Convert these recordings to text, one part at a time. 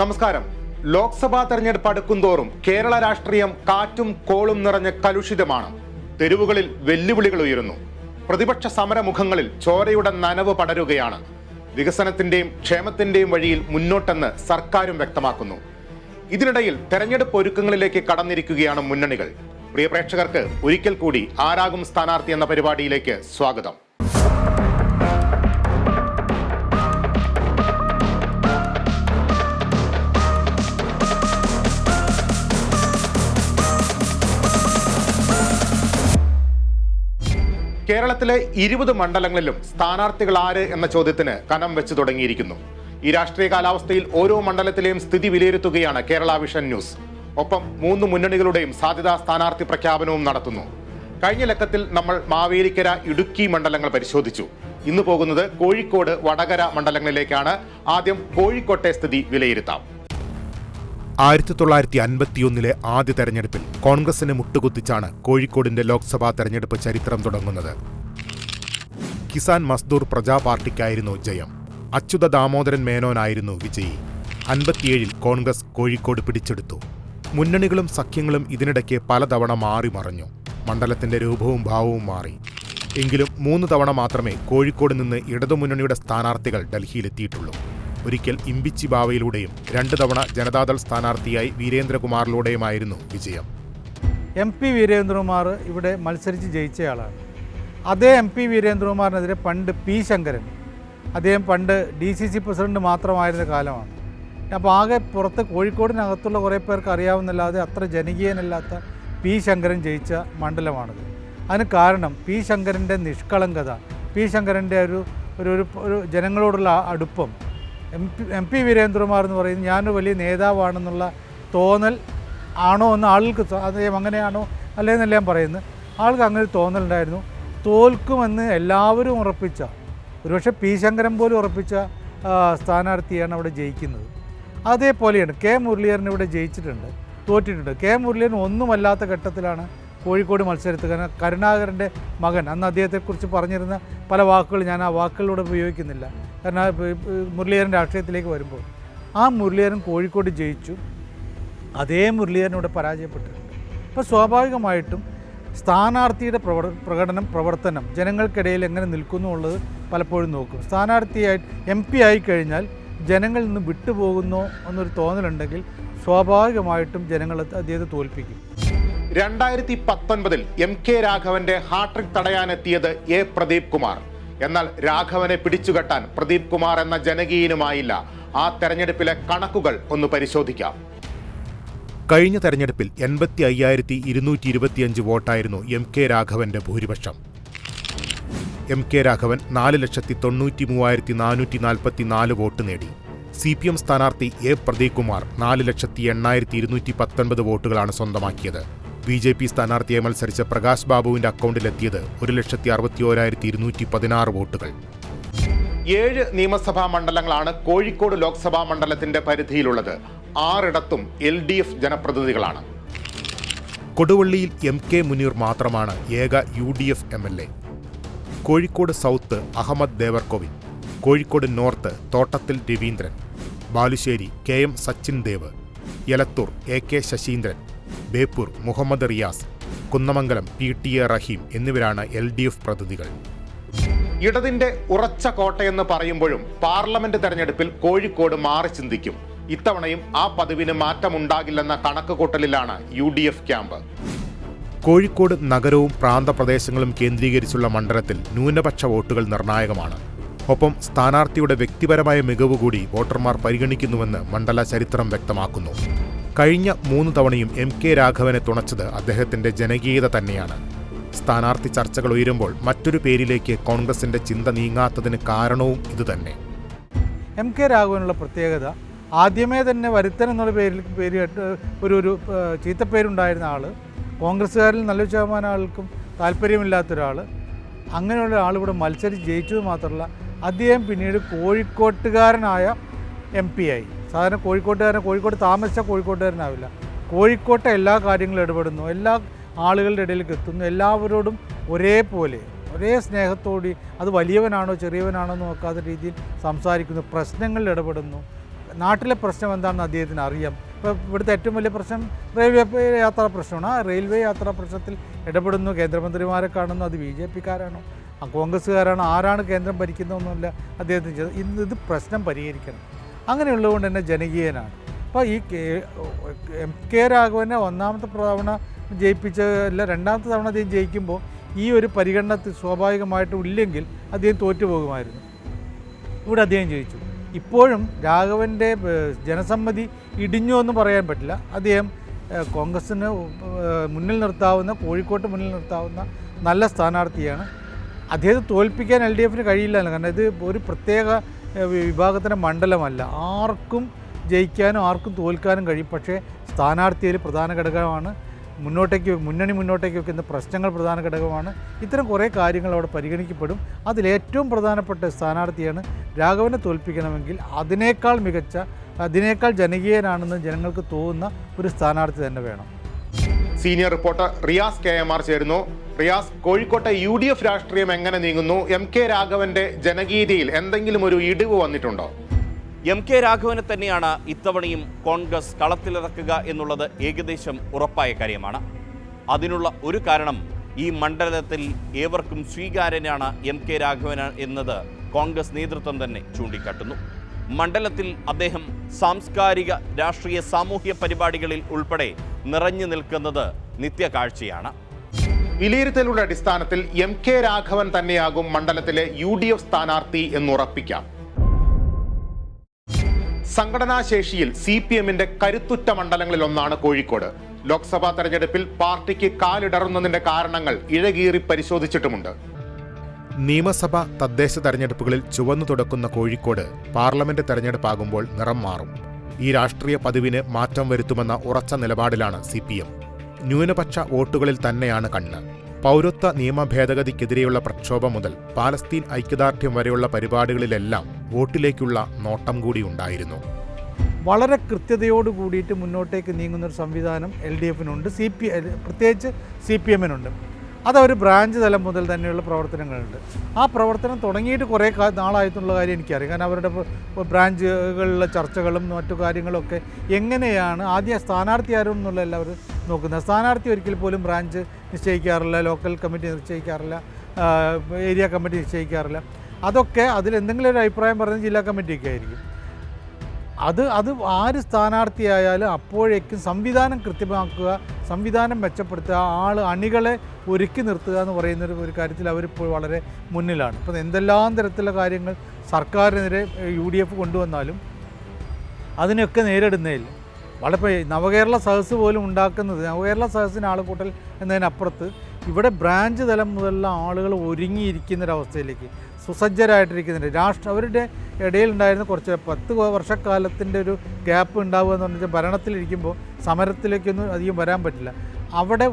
നമസ്കാരം. ലോക്സഭാ തെരഞ്ഞെടുപ്പ് അടുക്കുന്തോറും കേരള രാഷ്ട്രീയം കാറ്റും കോളും നിറഞ്ഞ കലുഷിതമാണ്. തെരുവുകളിൽ വെല്ലുവിളികൾ ഉയരുന്നു. പ്രതിപക്ഷ സമരമുഖങ്ങളിൽ ചോരയുടെ നനവ് പടരുകയാണ്. വികസനത്തിന്റെയും ക്ഷേമത്തിന്റെയും വഴിയിൽ മുന്നോട്ടെന്ന് സർക്കാരും വ്യക്തമാക്കുന്നു. ഇതിനിടയിൽ തെരഞ്ഞെടുപ്പ് ഒരുക്കങ്ങളിലേക്ക് കടന്നിരിക്കുകയാണ് മുന്നണികൾ. പ്രിയ പ്രേക്ഷകർക്ക് ഒരിക്കൽ കൂടി ആരാകും സ്ഥാനാർത്ഥി എന്ന പരിപാടിയിലേക്ക് സ്വാഗതം. കേരളത്തിലെ 20 മണ്ഡലങ്ങളിലും സ്ഥാനാർത്ഥികൾ ആര് എന്ന ചോദ്യത്തിന് കനം വെച്ച് തുടങ്ങിയിരിക്കുന്നു. ഈ രാഷ്ട്രീയ കാലാവസ്ഥയിൽ ഓരോ മണ്ഡലത്തിലെയും സ്ഥിതി വിലയിരുത്തുകയാണ് കേരള വിഷൻ ന്യൂസ്. ഒപ്പം 3 മുന്നണികളുടെയും സാധ്യതാ സ്ഥാനാർത്ഥി പ്രഖ്യാപനവും നടത്തുന്നു. കഴിഞ്ഞ ലക്കത്തിൽ നമ്മൾ മാവേലിക്കര, ഇടുക്കി മണ്ഡലങ്ങൾ പരിശോധിച്ചു. ഇന്ന് പോകുന്നത് കോഴിക്കോട്, വടകര മണ്ഡലങ്ങളിലേക്കാണ്. ആദ്യം കോഴിക്കോട്ടെ സ്ഥിതി വിലയിരുത്താം. 1951 ആദ്യ തെരഞ്ഞെടുപ്പിൽ കോൺഗ്രസിന് മുട്ടുകുത്തിച്ചാണ് കോഴിക്കോടിന്റെ ലോക്സഭാ തെരഞ്ഞെടുപ്പ് ചരിത്രം തുടങ്ങുന്നത്. കിസാൻ മസ്ദൂർ പ്രജാ പാർട്ടിക്കായിരുന്നു ജയം. അച്യുത ദാമോദരൻ മേനോനായിരുന്നു വിജയി. 57 കോൺഗ്രസ് കോഴിക്കോട് പിടിച്ചെടുത്തു. മുന്നണികളും സഖ്യങ്ങളും ഇതിനിടയ്ക്ക് പലതവണ മാറി മറഞ്ഞു. മണ്ഡലത്തിന്റെ രൂപവും ഭാവവും മാറി. എങ്കിലും 3 തവണ മാത്രമേ കോഴിക്കോട് നിന്ന് ഇടതുമുന്നണിയുടെ സ്ഥാനാർത്ഥികൾ ഡൽഹിയിലെത്തിയിട്ടുള്ളൂ. ഒരിക്കൽ ഇമ്പിച്ചി ബാവയിലൂടെയും 2 തവണ ജനതാദൾ സ്ഥാനാർത്ഥിയായി വീരേന്ദ്രകുമാറിലൂടെയുമായിരുന്നു വിജയം. MP വീരേന്ദ്രകുമാർ ഇവിടെ മത്സരിച്ച് ജയിച്ചയാളാണ്. അതേ MP വീരേന്ദ്രകുമാറിനെതിരെ പണ്ട് P ശങ്കരൻ, അദ്ദേഹം പണ്ട് DCC പ്രസിഡന്റ് മാത്രമായിരുന്ന കാലമാണ്. അപ്പോൾ ആകെ പുറത്ത് കോഴിക്കോടിനകത്തുള്ള കുറേ പേർക്ക് അറിയാവുന്നല്ലാതെ അത്ര ജനകീയനല്ലാത്ത P ശങ്കരൻ ജയിച്ച മണ്ഡലമാണിത്. അതിന് കാരണം P ശങ്കരൻ്റെ നിഷ്കളങ്കത, P ശങ്കരൻ്റെ ഒരു ജനങ്ങളോടുള്ള അടുപ്പം. MP വീരേന്ദ്രകുമാർ എന്ന് പറയുന്നത് ഞാനൊരു വലിയ നേതാവാണെന്നുള്ള തോന്നൽ ആണോ എന്ന് ആൾക്ക്, അദ്ദേഹം അങ്ങനെയാണോ അല്ലേന്നല്ല ഞാൻ പറയുന്നത്, ആൾക്ക് അങ്ങനെ തോന്നലുണ്ടായിരുന്നു. തോൽക്കുമെന്ന് എല്ലാവരും ഉറപ്പിച്ച, ഒരുപക്ഷെ P ശങ്കരൻ പോലും ഉറപ്പിച്ച സ്ഥാനാർത്ഥിയാണ് അവിടെ ജയിക്കുന്നത്. അതേപോലെയാണ് K മുരളീധരൻ ഇവിടെ ജയിച്ചിട്ടുണ്ട്, തോറ്റിട്ടുണ്ട്. K മുരളീധരൻ ഒന്നുമല്ലാത്ത ഘട്ടത്തിലാണ് കോഴിക്കോട് മത്സരത്തിൽ. കാരണം കരുണാകരൻ്റെ മകൻ, അന്ന് അദ്ദേഹത്തെക്കുറിച്ച് പറഞ്ഞിരുന്ന പല വാക്കുകൾ ഞാൻ ആ വാക്കുകളിലൂടെ ഉപയോഗിക്കുന്നില്ല. കാരണം മുരളീധരൻ രാഷ്ട്രീയത്തിലേക്ക് വരുമ്പോൾ ആ മുരളീധരൻ കോഴിക്കോട് ജയിച്ചു. അതേ മുരളീധരൻ ഇവിടെ പരാജയപ്പെട്ടിട്ടുണ്ട്. അപ്പോൾ സ്വാഭാവികമായിട്ടും സ്ഥാനാർത്ഥിയുടെ പ്രവർത്തനം ജനങ്ങൾക്കിടയിൽ എങ്ങനെ നിൽക്കുന്നു എന്നുള്ളത് പലപ്പോഴും നോക്കും. സ്ഥാനാർത്ഥിയായിട്ട് MP ആയിക്കഴിഞ്ഞാൽ ജനങ്ങളിൽ നിന്ന് വിട്ടുപോകുന്നോ എന്നൊരു തോന്നലുണ്ടെങ്കിൽ സ്വാഭാവികമായിട്ടും ജനങ്ങൾ അദ്ദേഹത്തെ തോൽപ്പിക്കും. 2019 MK രാഘവന്റെ ഹാട്രിക് തടയാനെത്തിയത് A പ്രദീപ് കുമാർ. എന്നാൽ രാഘവനെ പിടിച്ചുകെട്ടാൻ പ്രദീപ് കുമാർ എന്ന ജനകീയനുമായില്ല. ആ തെരഞ്ഞെടുപ്പിലെ കണക്കുകൾ ഒന്ന് പരിശോധിക്കാം. കഴിഞ്ഞ തെരഞ്ഞെടുപ്പിൽ 85,225 വോട്ടായിരുന്നു MK രാഘവന്റെ ഭൂരിപക്ഷം. MK രാഘവൻ 4,93,444 വോട്ട് നേടി. CPM സ്ഥാനാർത്ഥി A പ്രദീപ് കുമാർ 4,08,219 വോട്ടുകളാണ് സ്വന്തമാക്കിയത്. BJP സ്ഥാനാർത്ഥിയെ മത്സരിച്ച പ്രകാശ് ബാബുവിന്റെ അക്കൗണ്ടിലെത്തിയത് 1,61,216 വോട്ടുകൾ. 7 നിയമസഭാ മണ്ഡലങ്ങളാണ് കോഴിക്കോട് ലോക്സഭാ മണ്ഡലത്തിന്റെ പരിധിയിലുള്ളത്. 6 LDF ജനപ്രതിനിധികളാണ്. കൊടുവള്ളിയിൽ MK മുനീർ മാത്രമാണ് ഏക UDF MLA. Kozhikode south Ahammed Devarkovil, Kozhikode north Thottathil Ravindran, Balussery KM Sachin Dev, Elathur AK Saseendran, Beypore Muhammad Riyas, Kunnamangalam PTA റഹീം എന്നിവരാണ് LDF പ്രതിനിധികൾ. ഇടതിന്റെ ഉറച്ച കോട്ടയെന്ന് പറയുമ്പോഴും പാർലമെന്റ് തെരഞ്ഞെടുപ്പിൽ കോഴിക്കോട് മാറി ചിന്തിക്കും. ഇത്തവണയും ആ പതിവിന് മാറ്റമുണ്ടാകില്ലെന്ന കണക്കുകൂട്ടലിലാണ് UDF ക്യാമ്പ്. കോഴിക്കോട് നഗരവും പ്രാന്തപ്രദേശങ്ങളും കേന്ദ്രീകരിച്ചുള്ള മണ്ഡലത്തിൽ ന്യൂനപക്ഷ വോട്ടുകൾ നിർണായകമാണ്. ഒപ്പം സ്ഥാനാർത്ഥിയുടെ വ്യക്തിപരമായ മികവ് കൂടി വോട്ടർമാർ പരിഗണിക്കുന്നുവെന്ന് മണ്ഡല ചരിത്രം വ്യക്തമാക്കുന്നു. കഴിഞ്ഞ 3 തവണയും MK രാഘവനെ തുണച്ചത് അദ്ദേഹത്തിന്റെ ജനകീയത തന്നെയാണ്. സ്ഥാനാർത്ഥി ചർച്ചകൾ ഉയരുമ്പോൾ മറ്റൊരു പേരിലേക്ക് കോൺഗ്രസിന്റെ ചിന്ത നീങ്ങാത്തതിന് കാരണവും ഇതുതന്നെ. MK രാഘവനുള്ള പ്രത്യേകത, ആദ്യമേ തന്നെ വരുത്തൻ എന്നുള്ള ഒരു ചീത്തപ്പേരുണ്ടായിരുന്ന ആൾ, കോൺഗ്രസ്സുകാരിൽ നല്ലൊരു ശതമാനം ആൾക്കും താല്പര്യമില്ലാത്തൊരാൾ, അങ്ങനെയുള്ള ആളിവിടെ മത്സരിച്ച് ജയിച്ചത് മാത്രമല്ല അദ്ദേഹം പിന്നീട് കോഴിക്കോട്ടുകാരനായ MP ആയി. സാധാരണ കോഴിക്കോട് താമസിച്ച കോഴിക്കോട്ടുകാരനാവില്ല. കോഴിക്കോട്ടെ എല്ലാ കാര്യങ്ങളും ഇടപെടുന്നു, എല്ലാ ആളുകളുടെ ഇടയിലേക്ക് എത്തുന്നു, എല്ലാവരോടും ഒരേപോലെ ഒരേ സ്നേഹത്തോടെ, അത് വലിയവനാണോ ചെറിയവനാണോ എന്ന് നോക്കാത്ത രീതിയിൽ സംസാരിക്കുന്നു, പ്രശ്നങ്ങളിൽ ഇടപെടുന്നു. നാട്ടിലെ പ്രശ്നം എന്താണെന്ന് അദ്ദേഹത്തിന് അറിയാം. ഇപ്പോൾ ഇവിടുത്തെ ഏറ്റവും വലിയ പ്രശ്നം റെയിൽവേ യാത്രാ പ്രശ്നമാണ്. ആ റെയിൽവേ യാത്രാ പ്രശ്നത്തിൽ ഇടപെടുന്നു, കേന്ദ്രമന്ത്രിമാരെ കാണുന്നു. അത് BJP-കാരാണോ കോൺഗ്രസ്സുകാരാണോ ആരാണ് കേന്ദ്രം ഭരിക്കുന്നതെന്നല്ല അദ്ദേഹത്തിന് ചെയ്തത്. ഇത് പ്രശ്നം പരിഹരിക്കണം. അങ്ങനെയുള്ളതുകൊണ്ട് തന്നെ ജനകീയനാണ്. അപ്പോൾ ഈ MK രാഘവനെ ഒന്നാമത്തെ തവണ ജയിപ്പിച്ചതല്ല, രണ്ടാമത്തെ തവണ അദ്ദേഹം ജയിക്കുമ്പോൾ ഈ ഒരു പരിഗണന സ്വാഭാവികമായിട്ടും ഇല്ലെങ്കിൽ അദ്ദേഹം തോറ്റുപോകുമായിരുന്നു. ഇവിടെ അദ്ദേഹം ജയിച്ചു. ഇപ്പോഴും രാഘവൻ്റെ ജനസമ്മതി ഇടിഞ്ഞു എന്ന് പറയാൻ പറ്റില്ല. അദ്ദേഹം കോൺഗ്രസ്സിന് മുന്നിൽ നിർത്താവുന്ന, കോഴിക്കോട്ട് മുന്നിൽ നിർത്താവുന്ന നല്ല സ്ഥാനാർത്ഥിയാണ്. അദ്ദേഹത്തെ തോൽപ്പിക്കാൻ LDFന് കഴിയില്ല. കാരണം ഇത് ഒരു പ്രത്യേക വിഭാഗത്തിൻ്റെ മണ്ഡലമല്ല. ആർക്കും ജയിക്കാനും ആർക്കും തോൽക്കാനും കഴിയും. പക്ഷേ സ്ഥാനാർത്ഥിയിൽ പ്രധാന ഘടകമാണ്. മുന്നണി മുന്നോട്ടേക്ക് വെക്കുന്ന പ്രശ്നങ്ങൾ പ്രധാന ഘടകമാണ്. ഇത്തരം കുറേ കാര്യങ്ങൾ അവിടെ പരിഗണിക്കപ്പെടും. അതിലേറ്റവും പ്രധാനപ്പെട്ട സ്ഥാനാർത്ഥിയാണ്. രാഘവനെ തോൽപ്പിക്കണമെങ്കിൽ അതിനേക്കാൾ മികച്ച, അതിനേക്കാൾ ജനകീയനാണെന്ന് ജനങ്ങൾക്ക് തോന്നുന്ന ഒരു സ്ഥാനാർത്ഥി തന്നെ വേണം. സീനിയർ റിപ്പോർട്ടർ റിയാസ് KMR ചേരുന്നു. റിയാസ്, കോഴിക്കോട്ടെ UDF രാഷ്ട്രീയം എങ്ങനെ നീങ്ങുന്നു? MK രാഘവന്റെ ജനകീയതയിൽ എന്തെങ്കിലും ഒരു ഇടിവ് വന്നിട്ടുണ്ടോ? MK രാഘവനെ തന്നെയാണ് ഇത്തവണയും കോൺഗ്രസ് കളത്തിലിറക്കുക എന്നുള്ളത് ഏകദേശം ഉറപ്പായ കാര്യമാണ്. അതിനുള്ള ഒരു കാരണം ഈ മണ്ഡലത്തിൽ ഏവർക്കും സ്വീകാര്യനാണ് MK രാഘവൻ എന്നത് കോൺഗ്രസ് നേതൃത്വം തന്നെ ചൂണ്ടിക്കാട്ടുന്നു. മണ്ഡലത്തിൽ അദ്ദേഹം സാംസ്കാരിക, രാഷ്ട്രീയ, സാമൂഹ്യ പരിപാടികളിൽ ഉൾപ്പെടെ നിറഞ്ഞു നിൽക്കുന്നത് നിത്യകാഴ്ചയാണ്. വിലയിരുത്തലുടെ അടിസ്ഥാനത്തിൽ MK രാഘവൻ തന്നെയാകും മണ്ഡലത്തിലെ UDF സ്ഥാനാർത്ഥി എന്നുറപ്പിക്കാം. സംഘടനാശേഷിയിൽ CPMന്റെ കരുത്തുറ്റ മണ്ഡലങ്ങളിൽ ഒന്നാണ് കോഴിക്കോട്. ലോക്സഭാ തെരഞ്ഞെടുപ്പിൽ പാർട്ടിക്ക് കാലിടറുന്നതിന്റെ കാരണങ്ങൾ ഇഴകീറി പരിശോധിച്ചിട്ടുമുണ്ട്. നിയമസഭ, തദ്ദേശ തെരഞ്ഞെടുപ്പുകളിൽ ചുവന്നു തുടക്കുന്ന കോഴിക്കോട് പാർലമെന്റ് തെരഞ്ഞെടുപ്പാകുമ്പോൾ നിറം മാറും. ഈ രാഷ്ട്രീയ പതിവിന് മാറ്റം വരുത്തുമെന്ന ഉറച്ച നിലപാടിലാണ് CPM. ന്യൂനപക്ഷ വോട്ടുകളിൽ തന്നെയാണ് കണ്ണ്. പൗരത്വ നിയമ ഭേദഗതിക്കെതിരെയുള്ള പ്രക്ഷോഭം മുതൽ പാലസ്തീൻ ഐക്യദാർഢ്യം വരെയുള്ള പരിപാടികളിലെല്ലാം വോട്ടിലേക്കുള്ള നോട്ടം കൂടി ഉണ്ടായിരുന്നു. വളരെ കൃത്യതയോട് കൂടിയിട്ട് മുന്നോട്ടേക്ക് നീങ്ങുന്നൊരു സംവിധാനം LDFനുണ്ട്, പ്രത്യേകിച്ച് CPMനുണ്ട്. അതവർ ബ്രാഞ്ച് തലം മുതൽ തന്നെയുള്ള പ്രവർത്തനങ്ങളുണ്ട്. ആ പ്രവർത്തനം തുടങ്ങിയിട്ട് കുറേ നാളായിട്ടുള്ള കാര്യം എനിക്കറിയാം. കാരണം അവരുടെ ബ്രാഞ്ചുകളിലെ ചർച്ചകളും മറ്റു കാര്യങ്ങളൊക്കെ എങ്ങനെയാണ് ആദ്യം സ്ഥാനാർത്ഥി ആരും എന്നുള്ള എല്ലാവരും നോക്കുന്നത്. സ്ഥാനാർത്ഥി ഒരിക്കൽ പോലും ബ്രാഞ്ച് നിശ്ചയിക്കാറില്ല, ലോക്കൽ കമ്മിറ്റി നിശ്ചയിക്കാറില്ല, ഏരിയ കമ്മിറ്റി നിശ്ചയിക്കാറില്ല. അതൊക്കെ അതിലെന്തെങ്കിലും ഒരു അഭിപ്രായം പറയുന്നത് ജില്ലാ കമ്മിറ്റിയൊക്കെ ആയിരിക്കും. അത് ആര് സ്ഥാനാർത്ഥിയായാലും അപ്പോഴേക്കും സംവിധാനം കൃത്യമാക്കുക, സംവിധാനം മെച്ചപ്പെടുത്തുക, അണികളെ ഒരുക്കി നിർത്തുക എന്ന് പറയുന്ന ഒരു കാര്യത്തിൽ അവരിപ്പോൾ വളരെ മുന്നിലാണ്. ഇപ്പം എന്തെല്ലാം തരത്തിലുള്ള കാര്യങ്ങൾ സർക്കാരിനെതിരെ UDF കൊണ്ടുവന്നാലും അതിനൊക്കെ നേരിടുന്നതിൽ വളരെ നവകേരള സദസ്സ് പോലും ഉണ്ടാക്കുന്നത്, നവകേരള സദസ്സിന് ആളുകൂട്ടൽ എന്നതിനപ്പുറത്ത് ഇവിടെ ബ്രാഞ്ച് തലം മുതലുള്ള ആളുകൾ ഒരുങ്ങിയിരിക്കുന്നൊരവസ്ഥയിലേക്ക് സുസജ്ജരായിട്ടിരിക്കുന്നുണ്ട്. അവരുടെ ഇടയിലുണ്ടായിരുന്ന കുറച്ച് 10 വർഷക്കാലത്തിൻ്റെ ഒരു ഗ്യാപ്പ് ഉണ്ടാവുക എന്ന് പറഞ്ഞാൽ ഭരണത്തിലിരിക്കുമ്പോൾ സമരത്തിലേക്കൊന്നും അധികം വരാൻ പറ്റില്ല. അവിടെ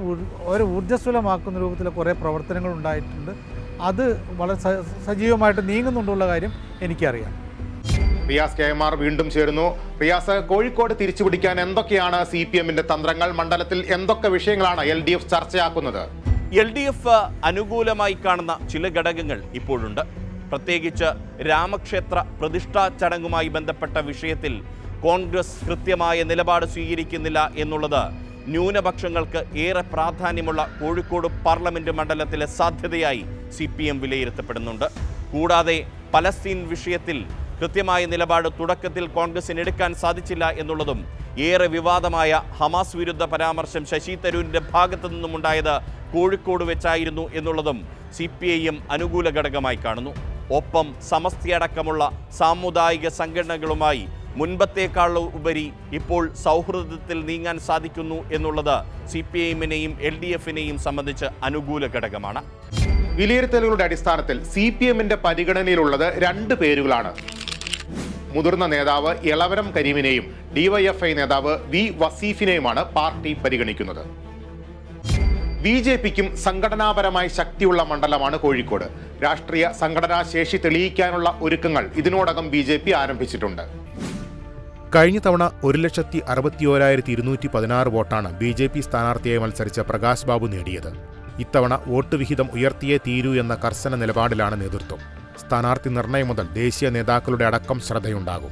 ഒരു ഊർജ്ജസ്വലമാക്കുന്ന രൂപത്തിൽ കുറേ പ്രവർത്തനങ്ങൾ ഉണ്ടായിട്ടുണ്ട്. അത് വളരെ സജീവമായിട്ട് നീങ്ങുന്നുണ്ടുള്ള കാര്യം എനിക്കറിയാം. റിയാസ് KMR വീണ്ടും ചേരുന്നു. റിയാസ്, കോഴിക്കോട് തിരിച്ചുപിടിക്കാൻ എന്തൊക്കെയാണ് CPMന്റെ തന്ത്രങ്ങൾ? മണ്ഡലത്തിൽ എന്തൊക്കെ വിഷയങ്ങളാണ് LDF ചർച്ചയാക്കുന്നത്? LDF അനുകൂലമായി കാണുന്ന ചില ഘടകങ്ങൾ ഇപ്പോഴുണ്ട്. പ്രത്യേകിച്ച് രാമക്ഷേത്ര പ്രതിഷ്ഠാ ചടങ്ങുമായി ബന്ധപ്പെട്ട വിഷയത്തിൽ കോൺഗ്രസ് കൃത്യമായ നിലപാട് സ്വീകരിക്കുന്നില്ല എന്നുള്ളത് ന്യൂനപക്ഷങ്ങൾക്ക് ഏറെ പ്രാധാന്യമുള്ള കോഴിക്കോട് പാർലമെന്റ് മണ്ഡലത്തിലെ സാധ്യതയായി CPM വിലയിരുത്തപ്പെടുന്നുണ്ട്. കൂടാതെ പലസ്തീൻ വിഷയത്തിൽ കൃത്യമായ നിലപാട് തുടക്കത്തിൽ കോൺഗ്രസിന് എടുക്കാൻ സാധിച്ചില്ല എന്നുള്ളതും, ഏറെ വിവാദമായ ഹമാസ് വിരുദ്ധ പരാമർശം ശശി തരൂരിൻ്റെ ഭാഗത്തു നിന്നുമുണ്ടായത് കോഴിക്കോട് വെച്ചായിരുന്നു എന്നുള്ളതും CPIM അനുകൂല ഘടകമായി കാണുന്നു. ഒപ്പം സമസ്തയടക്കമുള്ള സാമുദായിക സംഘടനകളുമായി മുൻപത്തേക്കാൾ ഉപരി ഇപ്പോൾ സൗഹൃദത്തിൽ നീങ്ങാൻ സാധിക്കുന്നു എന്നുള്ളത് CPIMനെയും LDFനെയും സംബന്ധിച്ച് അനുകൂല ഘടകമാണ്. വിലയിരുത്തലുകളുടെ അടിസ്ഥാനത്തിൽ CPMന്റെ പരിഗണനയിലുള്ളത് 2 പേരുകളാണ്. മുതിർന്ന നേതാവ് എളവരം കരീമിനെയും DYFI നേതാവ് V വസീഫിനെയുമാണ് പാർട്ടി പരിഗണിക്കുന്നത്. BJPക്കും സംഘടനാപരമായി ശക്തിയുള്ള മണ്ഡലമാണ് കോഴിക്കോട്. രാഷ്ട്രീയ സംഘടനാ ശേഷി തെളിയിക്കാനുള്ള ഒരുക്കങ്ങൾ ഇതിനോടകം BJP ആരംഭിച്ചിട്ടുണ്ട്. കഴിഞ്ഞ തവണ 1,61,216 വോട്ടാണ് BJP സ്ഥാനാർത്ഥിയായി മത്സരിച്ച പ്രകാശ് ബാബു നേടിയത്. ഇത്തവണ വോട്ട് വിഹിതം ഉയർത്തിയേ തീരൂ എന്ന കർശന നിലപാടിലാണ് നേതൃത്വം. സ്ഥാനാർത്ഥി നിർണയം മുതൽ ദേശീയ നേതാക്കളുടെ അടക്കം ശ്രദ്ധയുണ്ടാകും.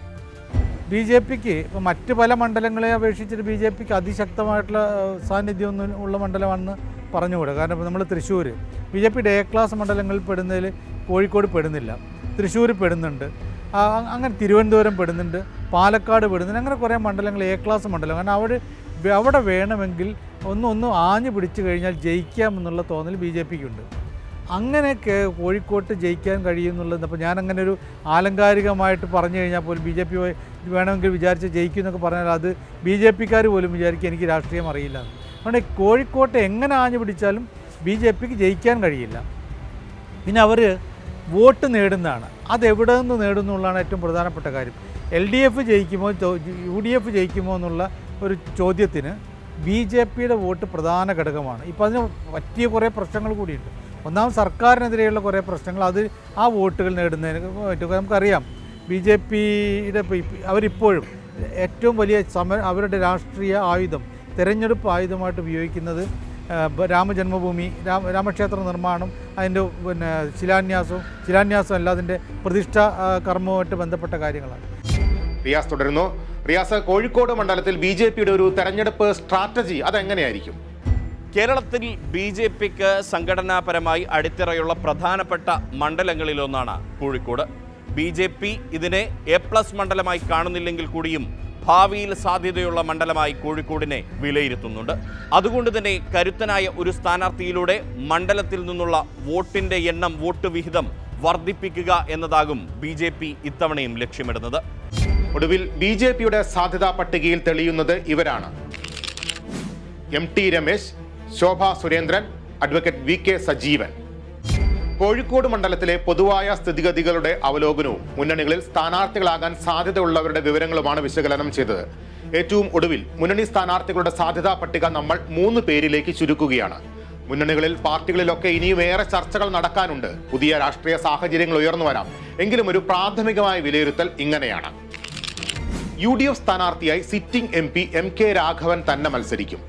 ബി ജെ പിക്ക് ഇപ്പോൾ മറ്റ് പല മണ്ഡലങ്ങളെ അപേക്ഷിച്ചിട്ട് ബി ജെ പിക്ക് അതിശക്തമായിട്ടുള്ള സാന്നിധ്യമൊന്നും ഉള്ള മണ്ഡലമാണെന്ന് പറഞ്ഞുകൂടെ. കാരണം ഇപ്പോൾ നമ്മൾ തൃശ്ശൂർ ബി ജെ പിയുടെ എ ക്ലാസ് മണ്ഡലങ്ങളിൽ പെടുന്നതിൽ കോഴിക്കോട് പെടുന്നില്ല, തൃശ്ശൂർ പെടുന്നുണ്ട്, അങ്ങനെ തിരുവനന്തപുരം പെടുന്നുണ്ട്, പാലക്കാട് പെടുന്നുണ്ട്, അങ്ങനെ കുറേ മണ്ഡലങ്ങൾ എ ക്ലാസ് മണ്ഡലം. കാരണം അവിടെ വേണമെങ്കിൽ ഒന്ന് ആഞ്ഞു പിടിച്ചു കഴിഞ്ഞാൽ ജയിക്കാമെന്നുള്ള തോന്നൽ ബി ജെ പിക്കുണ്ട്. അങ്ങനെയൊക്കെ കോഴിക്കോട്ട് ജയിക്കാൻ കഴിയുമെന്നുള്ളത് അപ്പോൾ ഞാനങ്ങനെ ഒരു ആലങ്കാരികമായിട്ട് പറഞ്ഞു കഴിഞ്ഞാൽ പോലും ബി ജെ പി വേണമെങ്കിൽ വിചാരിച്ച് ജയിക്കും എന്നൊക്കെ പറഞ്ഞാൽ അത് ബി ജെ പിക്കാർ പോലും വിചാരിക്കും എനിക്ക് രാഷ്ട്രീയം അറിയില്ല. അതുകൊണ്ട് കോഴിക്കോട്ട് എങ്ങനെ ആഞ്ഞു പിടിച്ചാലും ബി ജെ പിക്ക് ജയിക്കാൻ കഴിയില്ല. പിന്നെ അവർ വോട്ട് നേടുന്നതാണ്, അതെവിടെ നിന്ന് നേടുന്നു എന്നുള്ളതാണ് ഏറ്റവും പ്രധാനപ്പെട്ട കാര്യം. എൽ ഡി എഫ് ജയിക്കുമോ യു ഡി എഫ് ജയിക്കുമോ എന്നുള്ള ഒരു ചോദ്യത്തിന് ബി ജെ പിയുടെ വോട്ട് പ്രധാന ഘടകമാണ്. ഇപ്പോൾ അതിന് പറ്റിയ കുറേ പ്രശ്നങ്ങൾ കൂടിയുണ്ട്. ഒന്നാമത് സർക്കാരിനെതിരെയുള്ള കുറേ പ്രശ്നങ്ങൾ, അത് ആ വോട്ടുകൾ നേടുന്നതിന് പറ്റും. നമുക്കറിയാം ബി ജെ പിയുടെ അവരിപ്പോഴും ഏറ്റവും വലിയ അവരുടെ രാഷ്ട്രീയ ആയുധം, തെരഞ്ഞെടുപ്പ് ആയുധമായിട്ട് ഉപയോഗിക്കുന്നത് രാമജന്മഭൂമി രാമക്ഷേത്ര നിർമ്മാണം, അതിൻ്റെ ശിലാന്യാസം അല്ല, അതിൻ്റെ പ്രതിഷ്ഠാ കർമ്മവുമായിട്ട് ബന്ധപ്പെട്ട കാര്യങ്ങളാണ്. റിയാസ് തുടരുന്നു. റിയാസ്, കോഴിക്കോട് മണ്ഡലത്തിൽ ബി ജെ പിയുടെ ഒരു തെരഞ്ഞെടുപ്പ് സ്ട്രാറ്റജി അതെങ്ങനെയായിരിക്കും? കേരളത്തിൽ ബി ജെ പിക്ക് സംഘടനാപരമായി അടിത്തറയുള്ള പ്രധാനപ്പെട്ട മണ്ഡലങ്ങളിലൊന്നാണ് കോഴിക്കോട്. ബി ജെ പി ഇതിനെ A+ മണ്ഡലമായി കാണുന്നില്ലെങ്കിൽ കൂടിയും ഭാവിയിൽ സാധ്യതയുള്ള മണ്ഡലമായി കോഴിക്കോടിനെ വിലയിരുത്തുന്നുണ്ട്. അതുകൊണ്ട് തന്നെ കരുത്തനായ ഒരു സ്ഥാനാർത്ഥിയിലൂടെ മണ്ഡലത്തിൽ നിന്നുള്ള വോട്ടിൻ്റെ എണ്ണം, വോട്ട് വിഹിതം വർദ്ധിപ്പിക്കുക എന്നതാകും ബി ജെ പി ഇത്തവണയും ലക്ഷ്യമിടുന്നത്. ഒടുവിൽ ബി ജെ പിയുടെ സാധ്യതാ പട്ടികയിൽ തെളിയുന്നത് ഇവരാണ്: MT രമേശ്, ശോഭ സുരേന്ദ്രൻ, അഡ്വക്കേറ്റ് VK സജീവൻ. കോഴിക്കോട് മണ്ഡലത്തിലെ പൊതുവായ സ്ഥിതിഗതികളുടെ അവലോകനവും മുന്നണികളിൽ സ്ഥാനാർത്ഥികളാകാൻ സാധ്യതയുള്ളവരുടെ വിവരങ്ങളുമാണ് വിശകലനം ചെയ്തത്. ഏറ്റവും ഒടുവിൽ മുന്നണി സ്ഥാനാർത്ഥികളുടെ സാധ്യതാ പട്ടിക നമ്മൾ 3 പേരിലേക്ക് ചുരുക്കുകയാണ്. മുന്നണികളിൽ, പാർട്ടികളിലൊക്കെ ഇനിയും ഏറെ ചർച്ചകൾ നടക്കാനുണ്ട്. പുതിയ രാഷ്ട്രീയ സാഹചര്യങ്ങൾ ഉയർന്നു വരാം. എങ്കിലും ഒരു പ്രാഥമികമായ വിലയിരുത്തൽ ഇങ്ങനെയാണ്: UDF സ്ഥാനാർത്ഥിയായി സിറ്റിംഗ് MP MK രാഘവൻ തന്നെ മത്സരിക്കും.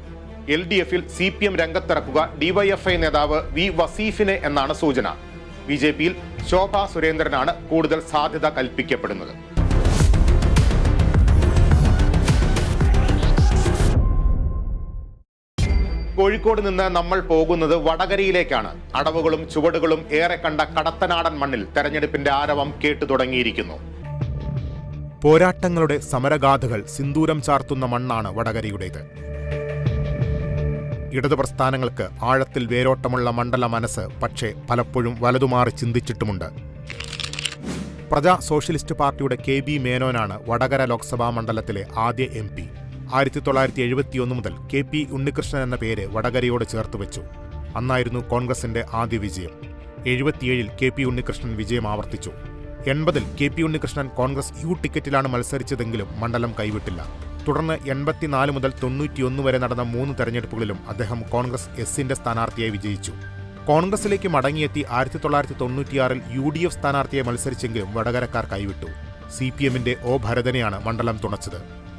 LDFിൽ CPM രംഗത്തിറക്കുക DYFI നേതാവ് V വസീഫിനെ എന്നാണ് സൂചന. BJPയിൽ ശോഭ സുരേന്ദ്രനാണ് കൂടുതൽ സാധ്യത കൽപ്പിക്കപ്പെടുന്നത്. കോഴിക്കോട് നിന്ന് നമ്മൾ പോകുന്നത് വടകരയിലേക്കാണ്. അടവുകളും ചുവടുകളും ഏറെ കണ്ട കടത്തനാടൻ മണ്ണിൽ തെരഞ്ഞെടുപ്പിന്റെ ആരവം കേട്ടു തുടങ്ങിയിരിക്കുന്നു. പോരാട്ടങ്ങളുടെ സമരഗാഥകൾ സിന്ദൂരം ചാർത്തുന്ന മണ്ണാണ് വടകരയുടേത്. ഇടതു പ്രസ്ഥാനങ്ങൾക്ക് ആഴത്തിൽ വേരോട്ടമുള്ള മണ്ഡല മനസ്സ് പക്ഷേ പലപ്പോഴും വലതുമാറി ചിന്തിച്ചിട്ടുമുണ്ട്. പ്രജാ സോഷ്യലിസ്റ്റ് പാർട്ടിയുടെ KB മേനോനാണ് വടകര ലോക്സഭാ മണ്ഡലത്തിലെ ആദ്യ MP. 1971 മുതൽ KP ഉണ്ണികൃഷ്ണൻ എന്ന പേര് വടകരയോട് ചേർത്തുവെച്ചു. അന്നായിരുന്നു കോൺഗ്രസിന്റെ ആദ്യ വിജയം. 77-ൽ KP ഉണ്ണികൃഷ്ണൻ വിജയം ആവർത്തിച്ചു. 80-ൽ KP ഉണ്ണികൃഷ്ണൻ കോൺഗ്രസ് U ടിക്കറ്റിലാണ് മത്സരിച്ചതെങ്കിലും മണ്ഡലം കൈവിട്ടില്ല. തുടർന്ന് 84 മുതൽ 91 വരെ നടന്ന 3 തെരഞ്ഞെടുപ്പുകളിലും അദ്ദേഹം കോൺഗ്രസ് എസിന്റെ സ്ഥാനാർത്ഥിയായി വിജയിച്ചു. കോൺഗ്രസിലേക്ക് മടങ്ങിയെത്തി 1996-ൽ UDF സ്ഥാനാർത്ഥിയെ മത്സരിച്ചെങ്കിലും വടകരക്കാർ കൈവിട്ടു. CPMന്റെ O ഭരതനെയാണ് മണ്ഡലം തുണച്ചത്.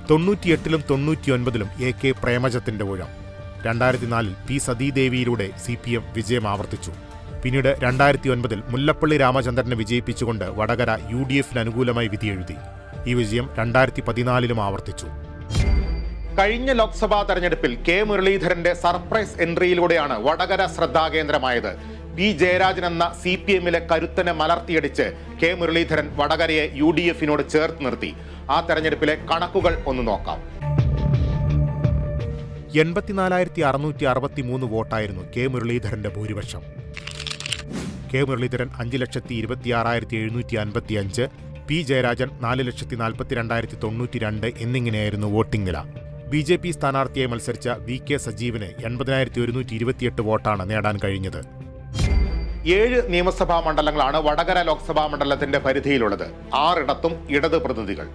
98-ലും 99-ലും AK പ്രേമജത്തിന്റെ ഊഴം. 2004-ൽ P സതീദേവിയിലൂടെ CPM വിജയം ആവർത്തിച്ചു. പിന്നീട് 2009-ൽ മുല്ലപ്പള്ളി രാമചന്ദ്രനെ വിജയിപ്പിച്ചുകൊണ്ട് വടകര UDFന് അനുകൂലമായി വിധിയെഴുതി. ഈ വിജയം 2014-ലും ആവർത്തിച്ചു. കഴിഞ്ഞ ലോക്സഭാ തെരഞ്ഞെടുപ്പിൽ K മുരളീധരന്റെ സർപ്രൈസ് എൻട്രിയിലൂടെയാണ് വടകര ശ്രദ്ധാകേന്ദ്രമായത്. P ജയരാജൻ എന്ന CPMലെ കരുത്തനെ മലർത്തിയടിച്ച് K മുരളീധരൻ വടകരയെ UDFനോട് ചേർത്ത് നിർത്തി. ആ തെരഞ്ഞെടുപ്പിലെ കണക്കുകൾ ഒന്ന് നോക്കാം. 84,663 വോട്ടായിരുന്നു K മുരളീധരന്റെ ഭൂരിപക്ഷം. K മുരളീധരൻ 5,26,755, P ജയരാജൻ 4,42,092 എന്നിങ്ങനെയായിരുന്നു വോട്ടിംഗ് നില. BJP സ്ഥാനാർത്ഥിയായി മത്സരിച്ച VK സജീവന് 80,128 വോട്ടാണ് നേടാൻ കഴിഞ്ഞത്. 7 നിയമസഭാ മണ്ഡലങ്ങളാണ് വടകര ലോക്സഭാ മണ്ഡലത്തിന്റെ പരിധിയിലുള്ളത്. 6 ഇടത് പ്രതിനിധികൾ.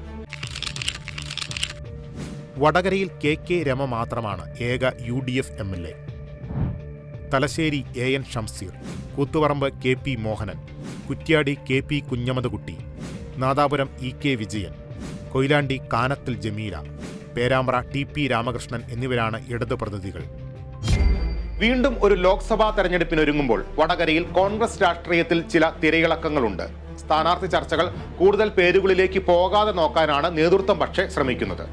വടകരയിൽ KK രമ മാത്രമാണ് ഏക UDF MLA. Thalassery AN Shamseer, Koothuparamba KP Mohanan, Kuttiadi KP കുഞ്ഞമദകുട്ടി, Nadapuram EK Vijayan, Koyilandy Kanathil Jameela, Perambra TP Ramakrishnan എന്നിവരാണ് ഇടത് പ്രതിനിധികൾ. വീണ്ടും ഒരു ലോക്സഭാ തെരഞ്ഞെടുപ്പിനൊരുങ്ങുമ്പോൾ വടകരയിൽ കോൺഗ്രസ് രാഷ്ട്രീയത്തിൽ ചില തിരയിളക്കങ്ങളുണ്ട്. സ്ഥാനാർത്ഥി ചർച്ചകൾ കൂടുതൽ പേരുകളിലേക്ക് പോകാതെ നോക്കാനാണ് നേതൃത്വം പക്ഷേ ശ്രമിക്കുന്നത്.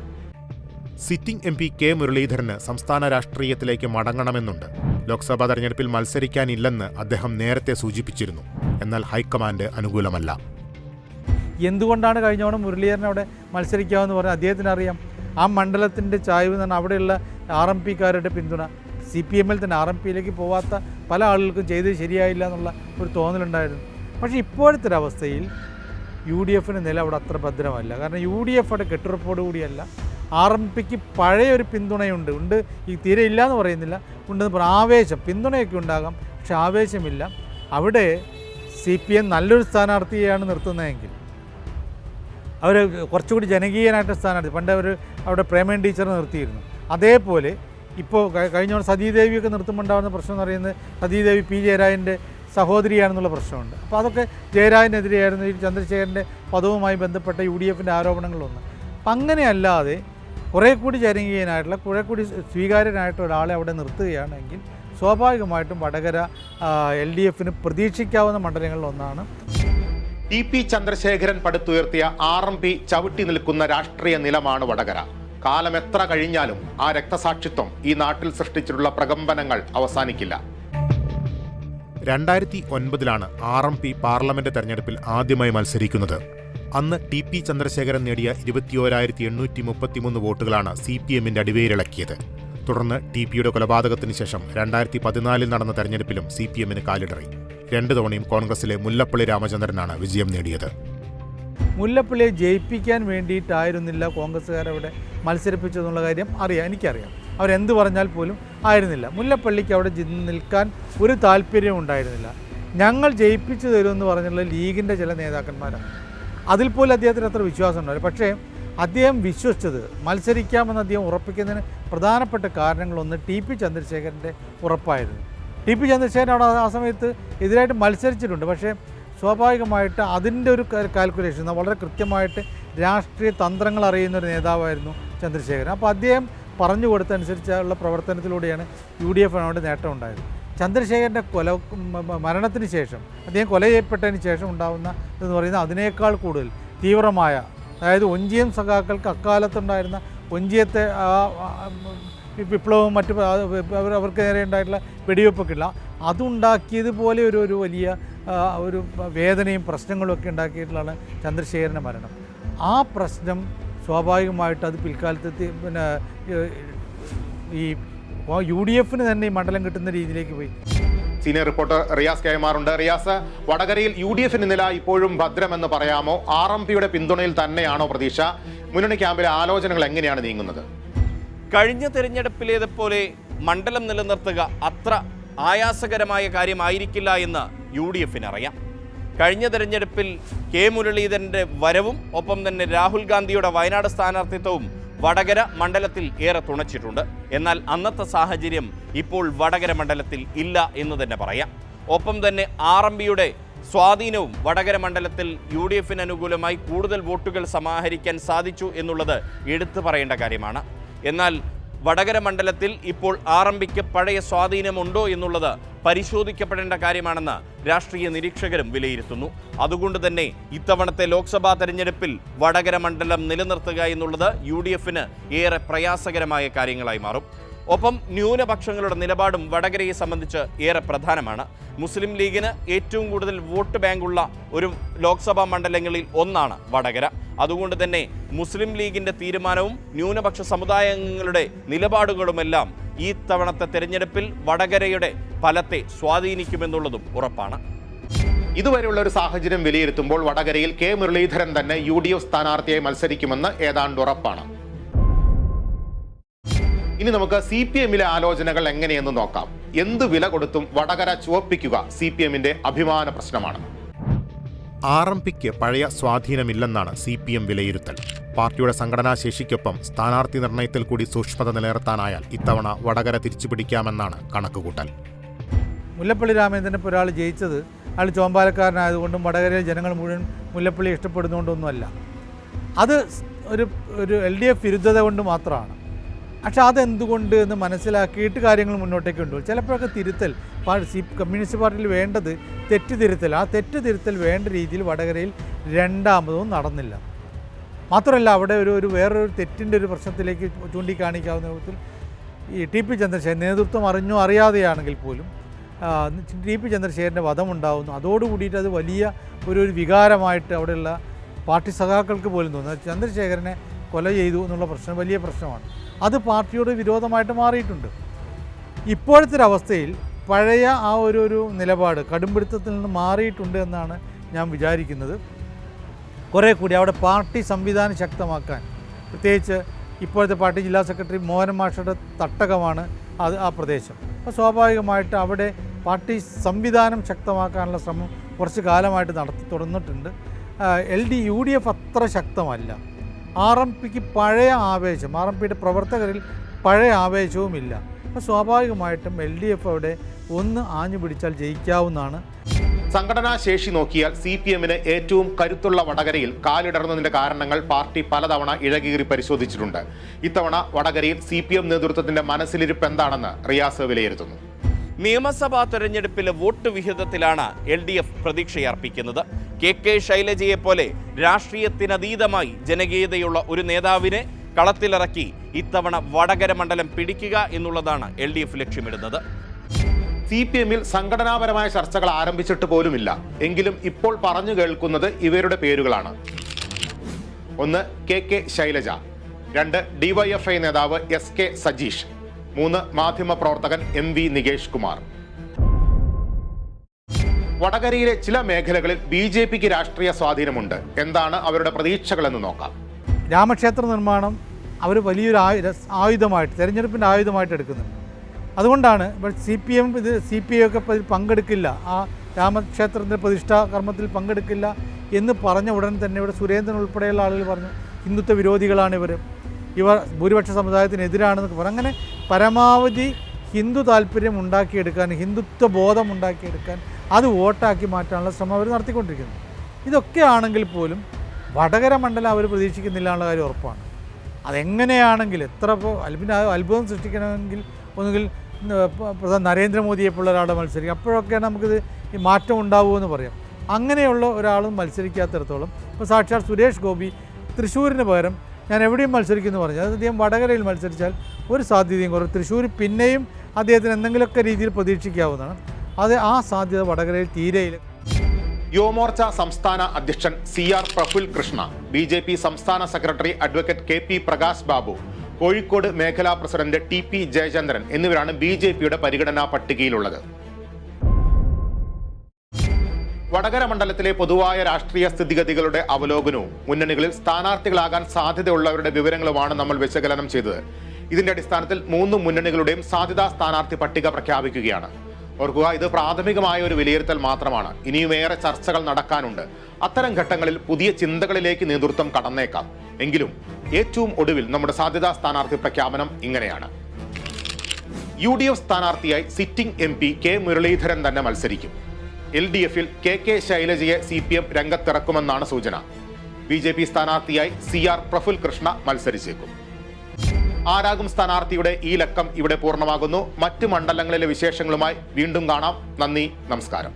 സിറ്റിംഗ് എം പി കെ മുരളീധരന് സംസ്ഥാന രാഷ്ട്രീയത്തിലേക്ക് മടങ്ങണമെന്നുണ്ട്. ലോക്സഭാ തെരഞ്ഞെടുപ്പിൽ മത്സരിക്കാനില്ലെന്ന് അദ്ദേഹം നേരത്തെ സൂചിപ്പിച്ചിരുന്നു. എന്നാൽ ഹൈക്കമാൻഡ് അനുകൂലമല്ല. എന്തുകൊണ്ടാണ് കഴിഞ്ഞ തവണ മുരളീധരൻ അവിടെ മത്സരിക്കാമെന്ന് പറഞ്ഞാൽ അദ്ദേഹത്തിന് അറിയാം. ആ മണ്ഡലത്തിൻ്റെ ചായ്വ് എന്ന് പറഞ്ഞാൽ അവിടെയുള്ള RMPക്കാരുടെ പിന്തുണ, CPM-ൽ തന്നെ RMPയിലേക്ക് പോവാത്ത പല ആളുകൾക്കും ചെയ്തത് ശരിയായില്ല എന്നുള്ള ഒരു തോന്നലുണ്ടായിരുന്നു. പക്ഷേ ഇപ്പോഴത്തെ ഒരു അവസ്ഥയിൽ UDF-ന് നില അവിടെ അത്ര ഭദ്രമല്ല. കാരണം UDF അവിടെ കെട്ടുറപ്പോടു കൂടിയല്ല. RMPക്ക് പഴയൊരു പിന്തുണയുണ്ട്, ഈ തീരെ ഇല്ല എന്ന് പറയുന്നില്ല, ഉണ്ടെന്ന് പറയാം. ആവേശം, പിന്തുണയൊക്കെ ഉണ്ടാകാം, പക്ഷെ ആവേശമില്ല. അവിടെ CPM നല്ലൊരു സ്ഥാനാർത്ഥിയെയാണ് നിർത്തുന്നതെങ്കിൽ, അവർ കുറച്ചുകൂടി ജനകീയനായിട്ട് സ്ഥാനാർത്ഥി, പണ്ട് അവർ അവിടെ പ്രേമൻ ടീച്ചറെ നിർത്തിയിരുന്നു. അതേപോലെ ഇപ്പോൾ കഴിഞ്ഞ സതീദേവിയൊക്കെ നിർത്തുമ്പോൾ ഉണ്ടാകുന്ന പ്രശ്നം എന്ന് പറയുന്നത് സതീദേവി P. ജയരാജൻ്റെ സഹോദരിയാണെന്നുള്ള പ്രശ്നമുണ്ട്. അപ്പോൾ അതൊക്കെ ജയരാജനെതിരെയായിരുന്നു ഈ ചന്ദ്രശേഖരൻ്റെ പദവുമായി ബന്ധപ്പെട്ട UDF-ൻ്റെ ആരോപണങ്ങളൊന്ന്. അപ്പം അങ്ങനെയല്ലാതെ കുറേ കൂടി ജനകീയനായിട്ടുള്ള, കുറേ കൂടി സ്വീകാര്യനായിട്ടുള്ള ഒരാളെ അവിടെ നിർത്തുകയാണെങ്കിൽ സ്വാഭാവികമായിട്ടും വടകര LDF-ന് പ്രതീക്ഷിക്കാവുന്ന മണ്ഡലങ്ങളിലൊന്നാണ്. TP ചന്ദ്രശേഖരൻ പടുത്തുയർത്തിയ RMP ചവിട്ടി നിൽക്കുന്ന രാഷ്ട്രീയ നിലമാണ് വടകര. കാലം എത്ര കഴിഞ്ഞാലും ആ രക്തസാക്ഷിത്വം ഈ നാട്ടിൽ സൃഷ്ടിച്ചിട്ടുള്ള പ്രകമ്പനങ്ങൾ അവസാനിക്കില്ല. 2009 RMP പാർലമെന്റ് തെരഞ്ഞെടുപ്പിൽ ആദ്യമായി മത്സരിക്കുന്നത്. അന്ന് TP ചന്ദ്രശേഖരൻ നേടിയ 21,833 വോട്ടുകളാണ് CPM-ന്റെ അടിവേരിളക്കിയത്. തുടർന്ന് TPയുടെ കൊലപാതകത്തിന് ശേഷം 2014 നടന്ന തെരഞ്ഞെടുപ്പിലും CPM-ന് കാലിടറി. 2 തവണയും കോൺഗ്രസിലെ മുല്ലപ്പള്ളി രാമചന്ദ്രനാണ് വിജയം നേടിയത്. മുല്ലപ്പള്ളിയെ ജയിപ്പിക്കാൻ വേണ്ടിയിട്ടായിരുന്നില്ല കോൺഗ്രസ്സുകാരവിടെ മത്സരിപ്പിച്ചതെന്നുള്ള കാര്യം എനിക്കറിയാം. അവരെന്ത് പറഞ്ഞാൽ പോലും ആയിരുന്നില്ല. മുല്ലപ്പള്ളിക്ക് അവിടെ നിൽക്കാൻ ഒരു താല്പര്യവും ഉണ്ടായിരുന്നില്ല. ഞങ്ങൾ ജയിപ്പിച്ചു തരുമെന്ന് പറഞ്ഞുള്ള ലീഗിൻ്റെ ചില നേതാക്കന്മാരാണ്. അതിൽ പോലും അദ്ദേഹത്തിന് അത്ര വിശ്വാസം ഉണ്ടായിരുന്നു. പക്ഷേ അദ്ദേഹം വിശ്വസിച്ചത്, മത്സരിക്കാമെന്ന് അദ്ദേഹം ഉറപ്പിക്കുന്നതിന് പ്രധാനപ്പെട്ട കാരണങ്ങളൊന്ന് TP ചന്ദ്രശേഖരൻ്റെ ഉറപ്പായിരുന്നു. TP ചന്ദ്രശേഖരൻ അവിടെ ആ സമയത്ത് എതിരായിട്ട് മത്സരിച്ചിട്ടുണ്ട്. പക്ഷേ സ്വാഭാവികമായിട്ട് അതിൻ്റെ ഒരു കാൽക്കുലേഷൻ, വളരെ കൃത്യമായിട്ട് രാഷ്ട്രീയ തന്ത്രങ്ങൾ അറിയുന്ന ഒരു നേതാവായിരുന്നു ചന്ദ്രശേഖരൻ. അപ്പോൾ അദ്ദേഹം പറഞ്ഞു കൊടുത്തനുസരിച്ചുള്ള പ്രവർത്തനത്തിലൂടെയാണ് UDF അവിടെ നേട്ടം ഉണ്ടായത്. ചന്ദ്രശേഖരൻ്റെ മരണത്തിന് ശേഷം, അദ്ദേഹം കൊല ചെയ്യപ്പെട്ടതിന് ശേഷം ഉണ്ടാകുന്ന എന്ന് പറയുന്നത് അതിനേക്കാൾ കൂടുതൽ തീവ്രമായ, അതായത് ഒഞ്ചിയം സഖാക്കൾക്ക് അക്കാലത്തുണ്ടായിരുന്ന ഒഞ്ചിയത്തെ വിപ്ലവവും മറ്റു അവർക്ക് നേരെ ഉണ്ടായിട്ടുള്ള വെടിവെപ്പൊക്കെ ഇല്ല, അതുണ്ടാക്കിയതുപോലെ ഒരു വലിയ ഒരു വേദനയും പ്രശ്നങ്ങളും ഒക്കെ ഉണ്ടാക്കിയിട്ടുള്ളതാണ് ചന്ദ്രശേഖരൻ്റെ മരണം. ആ പ്രശ്നം സ്വാഭാവികമായിട്ട് അത് പിൽക്കാലത്ത് ഈ UDF-ന് തന്നെ ഈ മണ്ഡലം കിട്ടുന്ന രീതിയിലേക്ക് പോയി. സീനിയർ റിപ്പോർട്ടർ റിയാസ് KMR ഉണ്ട്. റിയാസ്, വടകരയിൽ UDF-ന് നില ഇപ്പോഴും ഭദ്രമെന്ന് പറയാമോ? RMPയുടെ പിന്തുണയിൽ തന്നെയാണോ പ്രതീക്ഷ? മുന്നണി ക്യാമ്പിലെ ആലോചനകൾ എങ്ങനെയാണ് നീങ്ങുന്നത്? കഴിഞ്ഞ തെരഞ്ഞെടുപ്പിലേതുപോലെ മണ്ഡലം നിലനിർത്തുക അത്ര ആയാസകരമായ കാര്യമായിരിക്കില്ല എന്ന് UDF-ന് അറിയാം. കഴിഞ്ഞ തെരഞ്ഞെടുപ്പിൽ K. മുരളീധരൻ്റെ വരവും ഒപ്പം തന്നെ രാഹുൽ ഗാന്ധിയുടെ വയനാട് സ്ഥാനാർത്ഥിത്വവും വടകര മണ്ഡലത്തിൽ ഏറെ തുണച്ചിട്ടുണ്ട്. എന്നാൽ അന്നത്തെ സാഹചര്യം ഇപ്പോൾ വടകര മണ്ഡലത്തിൽ ഇല്ല എന്ന് തന്നെ പറയാം. ഒപ്പം തന്നെ RMPയുടെ സ്വാധീനവും വടകര മണ്ഡലത്തിൽ UDF-ന് അനുകൂലമായി കൂടുതൽ വോട്ടുകൾ സമാഹരിക്കാൻ സാധിച്ചു എന്നുള്ളത് എടുത്തു പറയേണ്ട കാര്യമാണ്. എന്നാൽ വടകര മണ്ഡലത്തിൽ ഇപ്പോൾ RMPക്ക് പഴയ സ്വാധീനമുണ്ടോ എന്നുള്ളത് പരിശോധിക്കപ്പെടേണ്ട കാര്യമാണെന്ന് രാഷ്ട്രീയ നിരീക്ഷകരും വിലയിരുത്തുന്നു. അതുകൊണ്ട് തന്നെ ഇത്തവണത്തെ ലോക്സഭാ തെരഞ്ഞെടുപ്പിൽ വടകര മണ്ഡലം നിലനിർത്തുക എന്നുള്ളത് UDF-ന് ഏറെ പ്രയാസകരമായ കാര്യങ്ങളായി മാറും. ഒപ്പം ന്യൂനപക്ഷങ്ങളുടെ നിലപാടും വടകരയെ സംബന്ധിച്ച് ഏറെ പ്രധാനമാണ്. മുസ്ലിം ലീഗിന് ഏറ്റവും കൂടുതൽ വോട്ട് ബാങ്കുള്ള ഒരു ലോക്സഭാ മണ്ഡലങ്ങളിൽ ഒന്നാണ് വടകര. അതുകൊണ്ട് തന്നെ മുസ്ലിം ലീഗിൻ്റെ തീരുമാനവും ന്യൂനപക്ഷ സമുദായങ്ങളുടെ നിലപാടുകളുമെല്ലാം ഈ തവണത്തെ തെരഞ്ഞെടുപ്പിൽ വടകരയുടെ ഫലത്തെ സ്വാധീനിക്കുമെന്നുള്ളതും ഉറപ്പാണ്. ഇതുവരെയുള്ള ഒരു സാഹചര്യം വിലയിരുത്തുമ്പോൾ വടകരയിൽ K. മുരളീധരൻ തന്നെ UDF സ്ഥാനാർത്ഥിയായി മത്സരിക്കുമെന്ന് ഏതാണ്ട് ഉറപ്പാണ്. ഇനി നമുക്ക് CPM-ലെ ആലോചനകൾ എങ്ങനെയെന്ന് നോക്കാം. എന്ത് വില കൊടുത്തും വടകര ചുവപ്പിക്കുക CPM-ന്റെ അഭിമാന പ്രശ്നമാണ്. RMPക്ക് പഴയ സ്വാധീനമില്ലെന്നാണ് CPM വിലയിരുത്തൽ. പാർട്ടിയുടെ സംഘടനാ ശേഷിക്കൊപ്പം സ്ഥാനാർത്ഥി നിർണയത്തിൽ കൂടി സൂക്ഷ്മത നിലനിർത്താനായാൽ ഇത്തവണ വടകര തിരിച്ചുപിടിക്കാമെന്നാണ് കണക്കുകൂട്ടൽ. മുല്ലപ്പള്ളി രാമചന്ദ്രനെ ഇപ്പോൾ ഒരാൾ ജയിച്ചത് അയാൾ ചോമ്പാലക്കാരനായതുകൊണ്ടും വടകരയിലെ ജനങ്ങൾ മുഴുവൻ മുല്ലപ്പള്ളി ഇഷ്ടപ്പെടുന്നതുകൊണ്ടൊന്നുമല്ല. അത് ഒരു LDF വിരുദ്ധത കൊണ്ട് മാത്രമാണ്. പക്ഷേ അതെന്തുകൊണ്ട് എന്ന് മനസ്സിലാക്കിയിട്ട് കാര്യങ്ങൾ മുന്നോട്ടേക്ക് കൊണ്ടുപോകും. ചിലപ്പോഴൊക്കെ തിരുത്തൽ കമ്മ്യൂണിസ്റ്റ് പാർട്ടിയിൽ വേണ്ടത് തെറ്റ് തിരുത്തൽ. ആ തെറ്റ് തിരുത്തൽ വേണ്ട രീതിയിൽ വടകരയിൽ രണ്ടാമതും നടന്നില്ല. മാത്രമല്ല അവിടെ ഒരു വേറൊരു തെറ്റിൻ്റെ ഒരു പ്രശ്നത്തിലേക്ക് ചൂണ്ടിക്കാണിക്കാവുന്ന വിധത്തിൽ ഈ ടി പി ചന്ദ്രശേഖരൻ നേതൃത്വം അറിഞ്ഞോ അറിയാതെയാണെങ്കിൽ പോലും ടി പി ചന്ദ്രശേഖരൻ്റെ വധമുണ്ടാകുന്നു. അതോടുകൂടിയിട്ട് അത് വലിയ ഒരു വികാരമായിട്ട് അവിടെയുള്ള പാർട്ടി സഖാക്കൾക്ക് പോലും തോന്നുന്നു. ചന്ദ്രശേഖരനെ കൊല ചെയ്തു എന്നുള്ള പ്രശ്നം വലിയ പ്രശ്നമാണ്. അത് പാർട്ടിയോട് വിരോധമായിട്ട് മാറിയിട്ടുണ്ട്. ഇപ്പോഴത്തെ ഒരവസ്ഥയിൽ പഴയ ആ ഒരു നിലപാട് കടുംപിടുത്തത്തിൽ നിന്ന് മാറിയിട്ടുണ്ട് എന്നാണ് ഞാൻ വിചാരിക്കുന്നത്. കുറേ കൂടി അവിടെ പാർട്ടി സംവിധാനം ശക്തമാക്കാൻ, പ്രത്യേകിച്ച് ഇപ്പോഴത്തെ പാർട്ടി ജില്ലാ സെക്രട്ടറി മോഹൻ മാഷയുടെ തട്ടകമാണ് ആ പ്രദേശം. അപ്പോൾ സ്വാഭാവികമായിട്ട് അവിടെ പാർട്ടി സംവിധാനം ശക്തമാക്കാനുള്ള ശ്രമം കുറച്ച് കാലമായിട്ട് തുടർന്നിട്ടുണ്ട്. UDF അത്ര ശക്തമല്ല. RMPക്ക് പഴയ ആവേശം, RMPയുടെ പ്രവർത്തകരിൽ പഴയ ആവേശവുമില്ല. അപ്പോൾ സ്വാഭാവികമായിട്ടും LDF അവിടെ ഒന്ന് ആഞ്ഞു പിടിച്ചാൽ ജയിക്കാവുന്നതാണ്. സംഘടനാ ശേഷി നോക്കിയാൽ CPMന് ഏറ്റവും കരുത്തുള്ള വടകരയിൽ കാലിടറുന്നതിന്റെ കാരണങ്ങൾ പാർട്ടി പലതവണ ഇഴകീറി പരിശോധിച്ചിട്ടുണ്ട്. ഇത്തവണ വടകരയിൽ CPM നേതൃത്വത്തിന്റെ മനസ്സിലിരിപ്പ് എന്താണെന്ന് റിയാസ് വിലയിരുത്തുന്നു. നിയമസഭാ തെരഞ്ഞെടുപ്പിലെ വോട്ട് വിഹിതത്തിലാണ് LDF പ്രതീക്ഷയർപ്പിക്കുന്നത്. KK ശൈലജയെ പോലെ രാഷ്ട്രീയത്തിനതീതമായി ജനകീയതയുള്ള ഒരു നേതാവിനെ കളത്തിലിറക്കി ഇത്തവണ വടകര മണ്ഡലം പിടിക്കുക എന്നുള്ളതാണ് LDF ലക്ഷ്യമിടുന്നത്. CPMൽ സംഘടനാപരമായ ചർച്ചകൾ ആരംഭിച്ചിട്ട് പോലുമില്ല. എങ്കിലും ഇപ്പോൾ പറഞ്ഞു കേൾക്കുന്നത് ഇവരുടെ പേരുകളാണ്. 1 KK ശൈലജ, 2 DYFI നേതാവ് SK സജീഷ്, 3 മാധ്യമപ്രവർത്തകൻ MV നികേഷ് കുമാർ. വടകരയിലെ ചില മേഖലകളിൽ BJPക്ക് രാഷ്ട്രീയ സ്വാധീനമുണ്ട്. എന്താണ് അവരുടെ പ്രതീക്ഷകളെന്ന് നോക്കാം. രാമക്ഷേത്ര നിർമ്മാണം അവർ വലിയൊരു ആയുധമായിട്ട്, തെരഞ്ഞെടുപ്പിൻ്റെ ആയുധമായിട്ട് എടുക്കുന്നുണ്ട്. അതുകൊണ്ടാണ് CPI ഒക്കെ പങ്കെടുക്കില്ല, ആ രാമക്ഷേത്രത്തിൻ്റെ പ്രതിഷ്ഠാ കർമ്മത്തിൽ പങ്കെടുക്കില്ല എന്ന് പറഞ്ഞ ഉടൻ തന്നെ ഇവിടെ സുരേന്ദ്രൻ ഉൾപ്പെടെയുള്ള ആളുകൾ പറഞ്ഞു ഹിന്ദുത്വ വിരോധികളാണ് ഇവർ ഭൂരിപക്ഷ സമുദായത്തിനെതിരാണെന്നൊക്കെ പറഞ്ഞു. അങ്ങനെ പരമാവധി ഹിന്ദു താല്പര്യം ഉണ്ടാക്കിയെടുക്കാൻ, ഹിന്ദുത്വ ബോധം ഉണ്ടാക്കിയെടുക്കാൻ, അത് വോട്ടാക്കി മാറ്റാനുള്ള ശ്രമം അവർ നടത്തിക്കൊണ്ടിരിക്കുന്നു. ഇതൊക്കെ ആണെങ്കിൽ പോലും വടകര മണ്ഡലം അവർ പ്രതീക്ഷിക്കുന്നില്ല എന്നുള്ള കാര്യം ഉറപ്പാണ്. അതെങ്ങനെയാണെങ്കിൽ എത്ര അത്ഭുതം സൃഷ്ടിക്കണമെങ്കിൽ ഒന്നുകിൽ നരേന്ദ്രമോദിയെപ്പോലുള്ള ഒരാളെ മത്സരിക്കും, അപ്പോഴൊക്കെയാണ് നമുക്കിത് ഈ മാറ്റം ഉണ്ടാവുമെന്ന് പറയാം. അങ്ങനെയുള്ള ഒരാളും മത്സരിക്കാത്തിടത്തോളം ഇപ്പോൾ സാക്ഷാൽ സുരേഷ് ഗോപി തൃശ്ശൂരിന് പകരം ഞാൻ എവിടെയും മത്സരിക്കുമെന്ന് പറഞ്ഞു. അത് അദ്ദേഹം വടകരയിൽ മത്സരിച്ചാൽ ഒരു സാധ്യതയും കുറവ്. തൃശ്ശൂർ പിന്നെയും അദ്ദേഹത്തിന് എന്തെങ്കിലുമൊക്കെ രീതിയിൽ പ്രതീക്ഷിക്കാവുന്നതാണ്. ആ സാധ്യത വടകരയിൽ തീരെയില്ല. യുവമോർച്ച സംസ്ഥാന അധ്യക്ഷൻ CR പ്രഫുൽ കൃഷ്ണ, BJP സംസ്ഥാന secretary advocate KP Prakash Babu, Kozhikode മേഖലാ പ്രസിഡന്റ് TP ജയചന്ദ്രൻ എന്നിവരാണ് BJPയുടെ പരിഗണനാ പട്ടികയിലുള്ളത്. വടകര മണ്ഡലത്തിലെ പൊതുവായ രാഷ്ട്രീയ സ്ഥിതിഗതികളുടെ അവലോകനവും മുന്നണികളിൽ സ്ഥാനാർത്ഥികളാകാൻ സാധ്യതയുള്ളവരുടെ വിവരങ്ങളുമാണ് നമ്മൾ വിശകലനം ചെയ്തത്. ഇതിന്റെ അടിസ്ഥാനത്തിൽ 3 മുന്നണികളുടെയും സാധ്യതാ സ്ഥാനാർത്ഥി പട്ടിക പ്രഖ്യാപിക്കുകയാണ്. ഓർക്കുക, ഇത് പ്രാഥമികമായ ഒരു വിലയിരുത്തൽ മാത്രമാണ്. ഇനിയും ഏറെ ചർച്ചകൾ നടക്കാനുണ്ട്. അത്തരം ഘട്ടങ്ങളിൽ പുതിയ ചിന്തകളിലേക്ക് നേതൃത്വം കടന്നേക്കാം. എങ്കിലും ഏറ്റവും ഒടുവിൽ നമ്മുടെ സാധ്യതാ സ്ഥാനാർത്ഥി പ്രഖ്യാപനം ഇങ്ങനെയാണ്. UDF സ്ഥാനാർത്ഥിയായി സിറ്റിംഗ് MP K മുരളീധരൻ തന്നെ മത്സരിക്കും. LDFൽ KK ശൈലജയെ CPM രംഗത്തിറക്കുമെന്നാണ് സൂചന. BJP സ്ഥാനാർത്ഥിയായി CR പ്രഫുൽ കൃഷ്ണ മത്സരിച്ചേക്കും. ആരാകും സ്ഥാനാർത്ഥിയുടെ ഈ ലക്കം ഇവിടെ പൂർണ്ണമാകുന്നു. മറ്റ് മണ്ഡലങ്ങളിലെ വിശേഷങ്ങളുമായി വീണ്ടും കാണാം. നന്ദി, നമസ്കാരം.